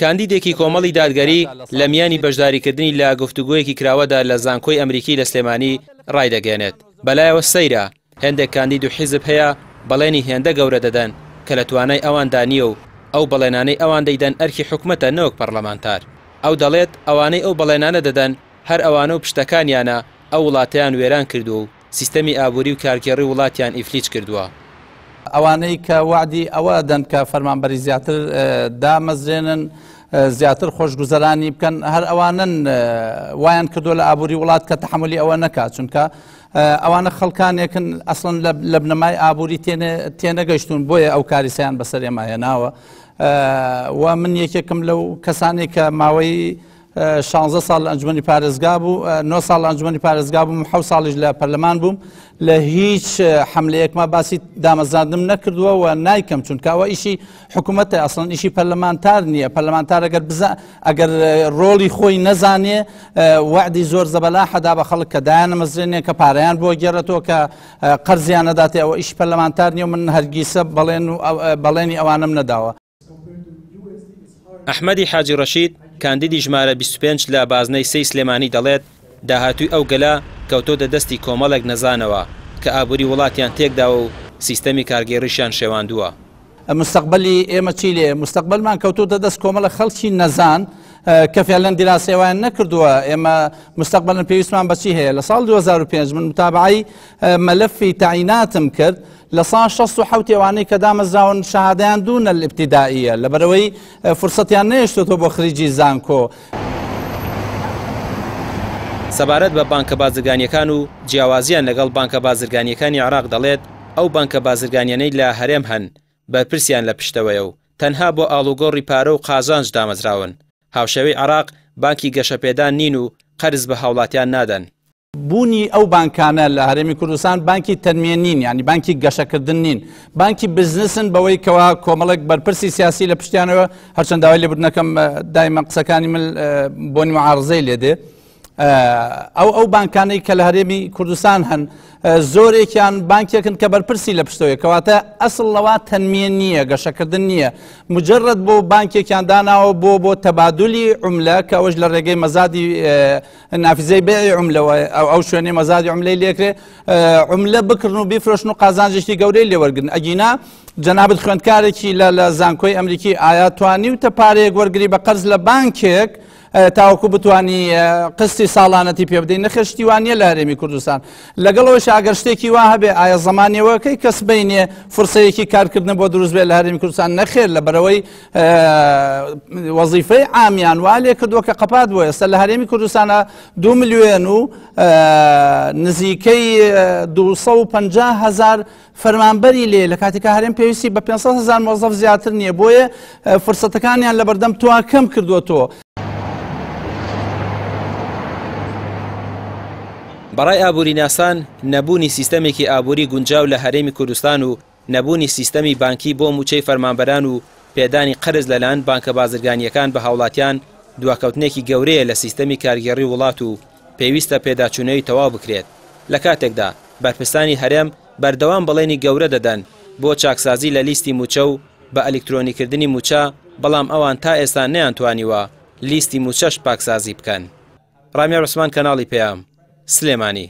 کاندیدێکی کۆمەڵی دادگەری لە میانی بەشداریکردنی لە گفتوگویەکی کراوەدا لە زانکۆی ئەمریکی لە سلێمانی ڕایدەگەێنێت. بەلایەوە سەیرە هێندێک کاندید و حیزب هەیە بەڵێنی هێندە گەورە دەدەن کە لە توانای ئەواندا نییە و ئەو بەڵێنانەی ئەوان دەیدەن ئەرکی حکومەتە نەوەک پەرلەمانتار. ئەو دەڵێت ئەوانەی ئەو بەڵێنانە دەدەن هەر ئەوانە و پشتەکانیانە ئەو وڵاتیان وێران کردو و سیستەمی ئابووری و کارگێڕی وڵاتیان ئیفلیچ کردووە. ئەوانەی کە وعدی ئەوە دەن کە فەرمانبەری زیاتر دامەزرێنن زیاتر خۆشگوزەرانی بکەن هەر ئەوانن وایان کردو لە ئابووری وڵات کە تەحملی ئەوە نەکات چونکە ئەوانە خەڵکانێکن ئەسڵن لە بنەمای ئابووری تێنەگەیشتون بۆیە ئەو کاریسیان بەسەر ئێمە هێناوە و من یەکێکم لەو کەسانی کە ماوەی 16 ساڵ لە ئەنجومەنی پارێزگا بوو 9 ساڵ لە ئەنجومەنی پارێزگا بووم 7 ساڵیش لە پەرلەمان بووم لە هیچ حملەیەکما باسی دامەزاندنم نەکردووە و نایکەم چونکە ئەوە ئیشی حکوومەتە ئەسڵن ئیشی پەرلەمانتار نییە پەرلەمانتار ئەگەر ڕۆڵی خۆی نەزانێ وعدی زۆر زەبەلا حەدا بە خەڵک کە دایانەمەزرێنێ کە پارەیان بۆ گێڕێتەوە کە قەرزیان نەداتێ ئەوە ئیشی پەرلەمانتار نییە و من هەرگیسە بەڵێنی ئەوانم نەداوە. ئەحمەدی حاجی ڕەشید کاندیدی ژمارە 25 لە بازنەی سەی سلێمانی دەڵێت داهاتووی ئەو گەلە کەوتۆتە دەستی کۆمەڵێک نەزانەوە کە ئابووری وڵاتیان تێکداوە و سیستەمی کارگێڕیشیان شێواندووە. مستقبلی ئێمە چی لێ مستقبلمان کەوتۆتە دەست کۆمەڵە خەڵکی نەزان کە فعلەن دیراسێوایان نەکردووە ئێمە مستقبلن پێویستمان بەچی هەیە لە ساڵ 2005 من متابعی مەلەفی تعیناتم کرد لە 167 ئەوانەی کە دامەزراون شەهادەیان دوونە الابتیدائیە لەبەرەوەی فرسەتیان نەهێشتۆتەوە بۆ خریجی زانکۆ. سەبارەت بە بانکە بازرگانیەکان و جیاوازیان لەگەڵ بانکە بازرگانیەکانی عێراق دەڵێت ئەو بانکە بازرگانیانەی لە هەرێم هەن بەرپرسیان لە پشتەوەیە و تەنها بۆ ئاڵوگۆڕی پارە و قازانج دامەزراون. هاوشەوەی عێراق بانکی گەشەپێدان نین و قەرز بە هاوڵاتیان نادەن. بوونی ئەو بانکانە لە هەرێمی کوردستان بانکی تەنمێنین یعنی بانکی گەشەکردن نین بانکی بزنسن بەوەی کەوا کۆمەڵێک بەرپرسی سیاسی لە پشتیانەوە هەرچەند داوای لێبوردنەکەم دایمە قسەکانی من بۆنی معارزەی لێدێ ئەو بانکانەی کە لە هەرێمی کوردستان هەن زۆرێکیان بانکێکن کە بەرپرسی لە پشتەوەی کەواتە ئەسڵ لەوە تەنمێن نییە گەشەکردن نییە مجرد بۆ بانکێکیان داناوە بۆ تەبادولی عوملە کە ئەوش لە ڕێگەی مەزادی نافزەی بێعی عوملەوە ئەو شوێنەی مەزادی عوملەی لێکرێ عوملە بکردن و بیفرۆشن و قازانجێکی گەورەی لێوەرگن ئەگینا جەنابەت خوێندکارێکی لە زانکۆی ئەمریکی ئایا توانیوتە پارەیەک وەرگری بە قەرز لە بانکێک تاوەکو بتوانی قستی ساڵانەتی پێ بدەین نەخشتیوانیە لە هەرێمی کوردستان لەگەڵەوەش ئەگەر شتێکی وا هەبێ ئایا زمانیەوەکەی کەس بینێ فرسەیەکی کارکردن بۆ دروست بێت لە هەرێمی کوردستان نەخێر لە بەرەوەی وەزیفەی عامیان وا لێ کردووە کە قەپات بووە ئێستا لە هەرێمی کوردستانە 2 ملیۆن و نزیکەی 250,000 فەرمانبەری لێ لە کاتێکە هەرێم پێویستی بە 500,000 مۆزەف زیاتر نییە بۆیە فرسەتەکانیان لە بەردەم توا کەم کردووەتەوە. بەڕای ئابووری ناسان نەبوونی سیستەمێکی ئابووری گونجاو لە هەرێمی کوردستان و نەبوونی سیستەمی بانکی بۆ موچەی فەرمانبەران و پێدانی قەرز لەلایەن بانکە بازرگانیەکان بە هاوڵاتیان دواکەوتنێکی گەورەیە لە سیستەمی کارگێڕی وڵات و پێویستە پێداچوونەوەی تەواو بکرێت. لە کاتێکدا بەرپرسانی هەرێم بەردەوام بەڵێنی گەورە دەدەن بۆ چاکسازی لە لیستی موچە و بە ئەلکترۆنیکردنی موچە بەڵام ئەوان تا ئێستا نەیانتوانیوە لیستی موچەش پاکسازی بکەن. ڕامیا ڕوسمان کەناڵی پێام سلێمانی.